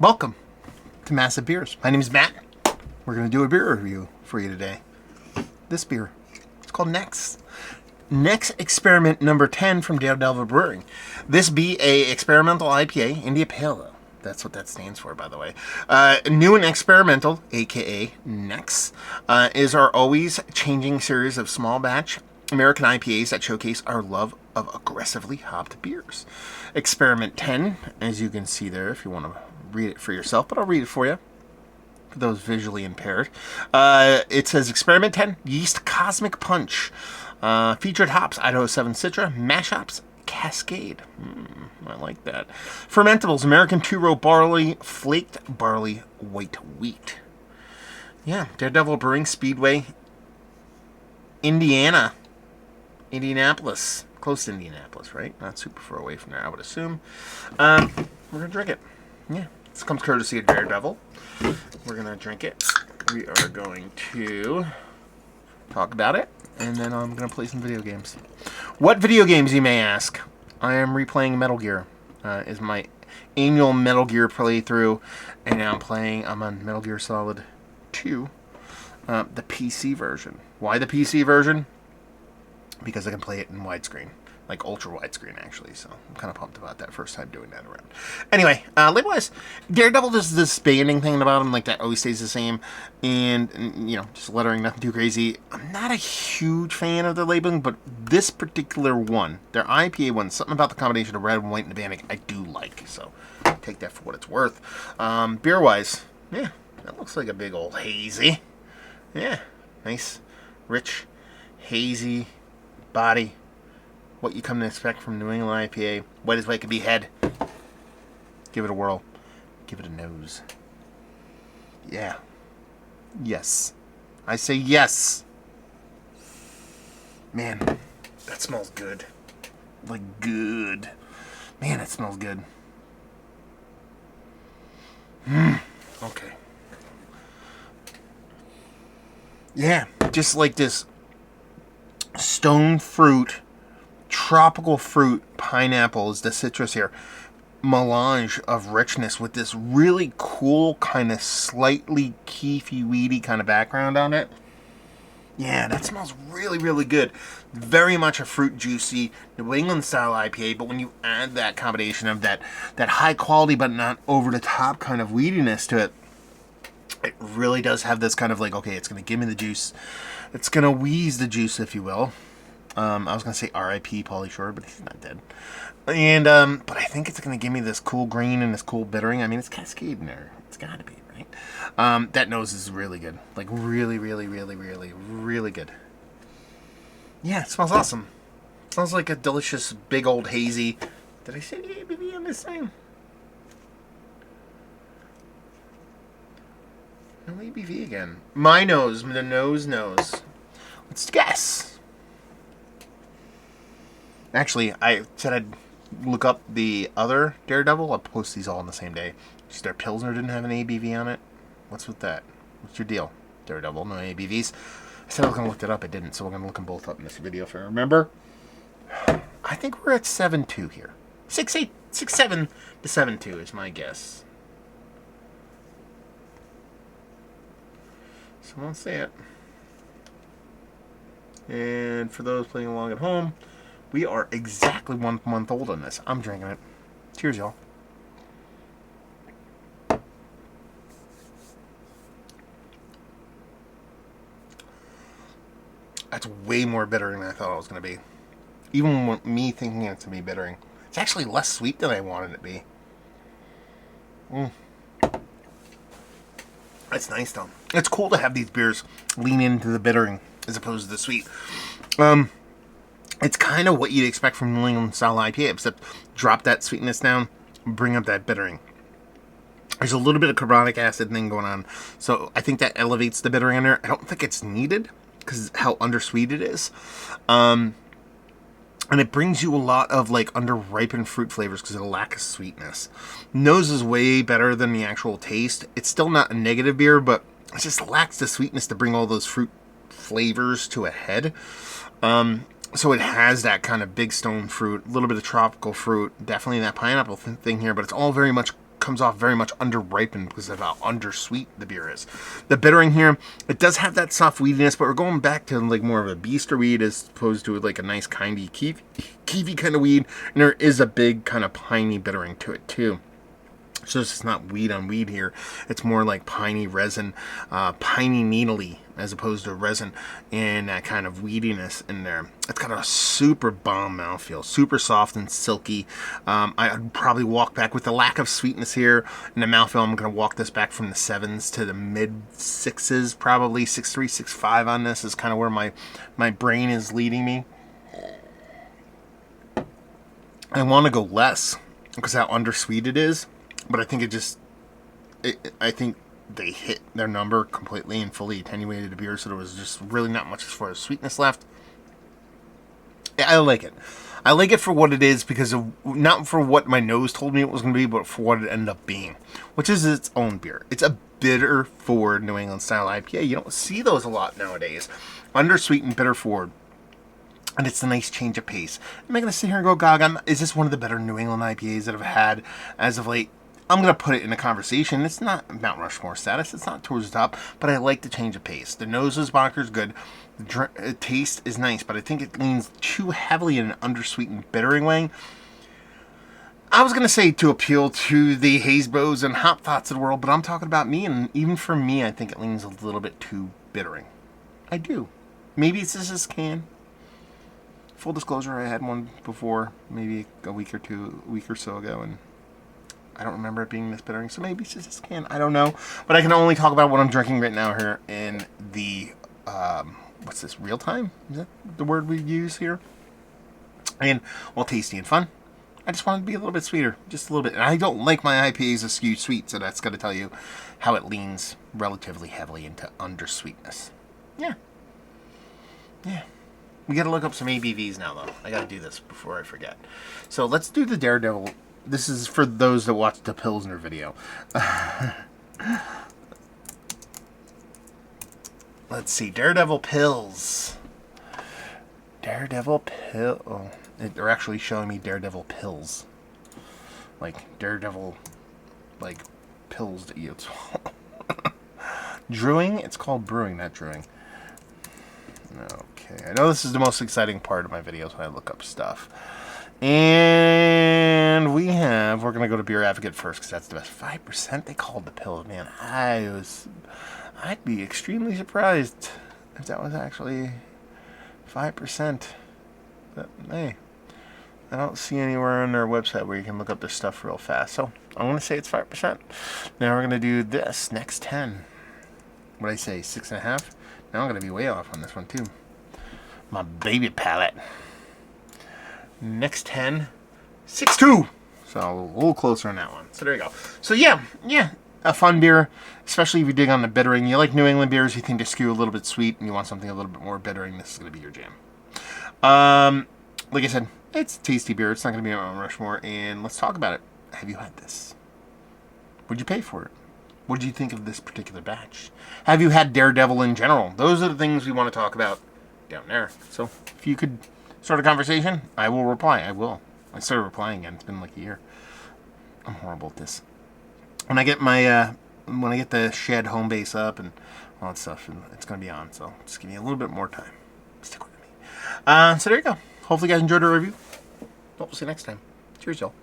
Welcome to Massive Beers. My name is Matt. We're going to do a beer review for you today. This beer, it's called Next. Next Experiment number 10 from Daredevil Brewing. This be a experimental IPA, India Pale Ale. That's what that stands for, by the way. New and experimental, aka Next, is our always changing series of small batch American IPAs that showcase our love of aggressively hopped beers. Experiment 10, as you can see there, if you want to read it for yourself, but I'll read it for you. For those visually impaired. It says Experiment 10, Yeast Cosmic Punch. Featured hops, Idaho 7 Citra, mash hops, Cascade. I like that. Fermentables, American 2-row barley, flaked barley, white wheat. Yeah, Daredevil Brewing, Speedway, Indianapolis. Close to Indianapolis, right? Not super far away from there, I would assume. We're going to drink it. Yeah, this comes courtesy of Daredevil. We're going to drink it. We are going to talk about it, and then I'm going to play some video games. What video games, you may ask? I am replaying Metal Gear. Is my annual Metal Gear playthrough, and now I'm on Metal Gear Solid 2, the PC version. Why the PC version? Because I can play it in widescreen. Like ultra widescreen, actually. So I'm kind of pumped about that first time doing that around. Anyway, label-wise, Daredevil does this banding thing about him, like that always stays the same. And, you know, just lettering, nothing too crazy. I'm not a huge fan of the labeling, but this particular one, their IPA one, something about the combination of red and white and the banding I do like. So take that for what it's worth. Beer-wise, yeah, that looks like a big old hazy. Yeah, nice, rich, hazy body. What you come to expect from New England IPA. White as white could be head. Give it a whirl. Give it a nose. Yeah. Yes. I say yes. Man, that smells good. Like good. Man, it smells good. Okay. Yeah, just like this stone fruit, tropical fruit, pineapple is the citrus here, melange of richness with this really cool kind of slightly keefy, weedy kind of background on it. Yeah, that smells really, really good. Very much a fruit juicy New England style IPA, but when you add that combination of that high quality but not over the top kind of weediness to it, it really does have this kind of like, okay, it's going to give me the juice. It's going to wheeze the juice, if you will. I was going to say R.I.P. Pauly Shore, but he's not dead. And, but I think it's going to give me this cool green and this cool bittering. I mean, it's Cascade in there. It's got to be, right? That nose is really good. Like, really, really, really, really, really good. Yeah, it smells awesome. It smells like a delicious, big old hazy. Did I say the ABV on this thing? No ABV again. My nose. The nose knows. Let's guess. Actually, I said I'd look up the other Daredevil. I'll post these all on the same day. Just their Pilsner didn't have an ABV on it. What's with that? What's your deal? Daredevil, no ABVs. I said I was going to look it up. I didn't, so we're going to look them both up in this video if I remember. I think we're at 7.2 here. 6.8, 6.7 to 7.2 is my guess. So I'll say it. And for those playing along at home, we are exactly 1 month old on this. I'm drinking it. Cheers, y'all. That's way more bitter than I thought it was going to be. Even with me thinking it's going to be bittering. It's actually less sweet than I wanted it to be. That's nice, though. It's cool to have these beers lean into the bittering as opposed to the sweet. It's kind of what you'd expect from New England style IPA, except drop that sweetness down, bring up that bittering. There's a little bit of carbonic acid thing going on, so I think that elevates the bittering in there. I don't think it's needed, because how undersweet it is. And it brings you a lot of like under-ripened fruit flavors because of the lack of sweetness. Nose is way better than the actual taste. It's still not a negative beer, but it just lacks the sweetness to bring all those fruit flavors to a head. So it has that kind of big stone fruit, a little bit of tropical fruit, definitely that pineapple thing here, but it's all very much comes off very much under-ripened because of how undersweet the beer is. The bittering here, it does have that soft weediness, but we're going back to like more of a beester weed as opposed to like a nice kindy kiwi kind of weed. And there is a big kind of piney bittering to it too. So it's not weed on weed here. It's more like piney resin, piney needly as opposed to resin, and that kind of weediness in there. It's got a super bomb mouthfeel, super soft and silky. I'd probably walk back with the lack of sweetness here in the mouthfeel. I'm going to walk this back from the 7s to the mid 6s, probably 6.3, 6.5 on this is kind of where my brain is leading me. I want to go less because how undersweet it is. But I think I think they hit their number completely and fully attenuated the beer, so there was just really not much as far as sweetness left. I like it. I like it for what it is because of, not for what my nose told me it was going to be, but for what it ended up being, which is its own beer. It's a bitter forward New England style IPA. You don't see those a lot nowadays. Undersweet and bitter forward. And it's a nice change of pace. Am I going to sit here and go, Gog, is this one of the better New England IPAs that I've had as of late? I'm going to put it in a conversation. It's not Mount Rushmore status. It's not towards the top, but I like the change of pace. The nose is bonkers good. The taste is nice, but I think it leans too heavily in an undersweetened bittering way. I was going to say to appeal to the Hazebos and Hop Thoughts of the world, but I'm talking about me, and even for me, I think it leans a little bit too bittering. I do. Maybe it's just this can. Full disclosure, I had one before, maybe a week or so ago, and I don't remember it being this bittering, so maybe it's just this can. I don't know. But I can only talk about what I'm drinking right now here in the, what's this, real time? Is that the word we use here? And, well, tasty and fun. I just wanted to be a little bit sweeter, just a little bit. And I don't like my IPAs to skew sweet, so that's going to tell you how it leans relatively heavily into undersweetness. Yeah. Yeah. We got to look up some ABVs now, though. I got to do this before I forget. So let's do the Daredevil. This is for those that watched the Pilsner video. Let's see. Daredevil Pills. Daredevil Pill. Oh, they're actually showing me Daredevil Pills. Like Daredevil, like pills that you swallow. Brewing? It's called Brewing, not Brewing. Okay. I know this is the most exciting part of my videos when I look up stuff. And we're going to go to Beer Advocate first because that's the best. 5% they called the pill. Man, I'd be extremely surprised if that was actually 5%. But hey, I don't see anywhere on their website where you can look up this stuff real fast. So I'm going to say it's 5%. Now we're going to do this next 10. What did I say? 6.5? Now I'm going to be way off on this one too. My baby palate. Next 10, 6.2. So a little closer on that one. So there you go. So yeah, a fun beer, especially if you dig on the bittering. You like New England beers, you think they skew a little bit sweet, and you want something a little bit more bittering, this is going to be your jam. Like I said, it's a tasty beer. It's not going to be on Mount Rushmore, and let's talk about it. Have you had this? Would you pay for it? What did you think of this particular batch? Have you had Daredevil in general? Those are the things we want to talk about down there. So if you could start a conversation, I will reply. I will. I started replying again. It's been like a year. I'm horrible at this. When I get the shed home base up and all that stuff, it's going to be on. So just give me a little bit more time. Stick with me. So there you go. Hopefully you guys enjoyed our review. We'll see you next time. Cheers, y'all.